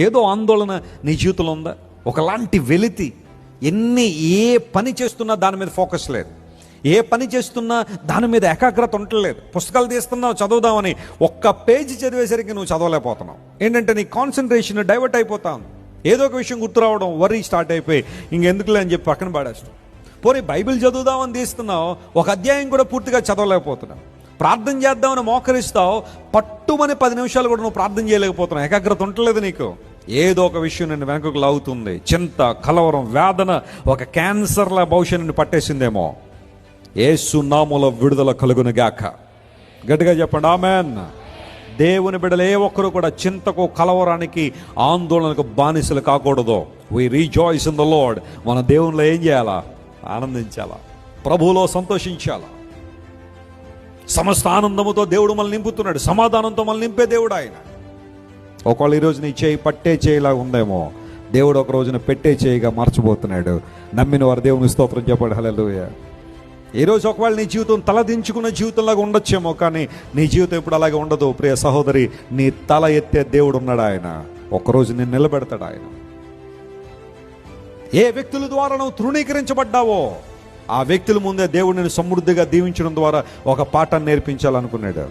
ఏదో ఆందోళన నీ జీవితంలో ఉందా? ఒకలాంటి వెలితి. ఏ పని చేస్తున్నా దాని మీద ఫోకస్ లేదు, ఏ పని చేస్తున్నా దాని మీద ఏకాగ్రత ఉండలేదు. పుస్తకాలు తీస్తున్నావు చదువుదామని, ఒక్క పేజీ చదివేసరికి నువ్వు చదవలేకపోతున్నావు. ఏంటంటే నీ కాన్సన్ట్రేషన్ డైవర్ట్ అయిపోతావు. ఏదో ఒక విషయం గుర్తు రావడం, వరీ స్టార్ట్ అయిపోయి ఇంకెందుకులే అని చెప్పి పక్కన పడేస్తావు. పోనీ బైబిల్ చదువుదామని తీస్తున్నావు, ఒక అధ్యాయం కూడా పూర్తిగా చదవలేకపోతున్నావు. ప్రార్థన చేద్దామని మోకరిస్తావు, పట్టుమని 10 నిమిషాలు కూడా నువ్వు ప్రార్థన చేయలేకపోతున్నావు. ఏకాగ్రత ఉండలేదు నీకు. ఏదో ఒక విషయం నిన్ను వెనకకు లాగుతుంది. చింత, కలవరం, వేదన, ఒక క్యాన్సర్ల భవిష్యత్తు నిన్ను పట్టేసిందేమో. యేసు నామములో విడుదల కలుగును గాక. గట్టిగా చెప్పండి ఆమేన్. దేవుని బిడ్డలు ఏ ఒక్కరు కూడా చింతకు, కలవరానికి, ఆందోళనకు బానిసలు కాకూడదు. We rejoice in the Lord. మన దేవునిలో ఏం చేయాలా? ఆనందించాలా, ప్రభువులో సంతోషించాలా. సమస్త ఆనందముతో దేవుడు మనల్ని నింపుతున్నాడు. సమాధానంతో మనల్ని నింపే దేవుడు ఆయన. ఒకవేళ ఈరోజు నీ చేయి పట్టే చేయిలా ఉందేమో, దేవుడు ఒక రోజున పెట్టే చేయిగా మార్చబోతున్నాడు. నమ్మిన వారు దేవుని స్తోత్రం చెప్పండి. హల్లెలూయా. ఈరోజు ఒకవేళ నీ జీవితం తలదించుకున్న జీవితంలాగా ఉండొచ్చేమో, కానీ నీ జీవితం ఇప్పుడు అలాగే ఉండదు. ప్రియ సహోదరి, నీ తల ఎత్తే దేవుడు ఉన్నాడు. ఆయన ఒకరోజు నేను నిలబెడతాడు. ఆయన ఏ వ్యక్తుల ద్వారా నువ్వు తృణీకరించబడ్డావో ఆ వ్యక్తుల ముందే దేవుడు నిన్ను సమృద్ధిగా దీవించడం ద్వారా ఒక పాఠాన్ని నేర్పించాలనుకున్నాడు.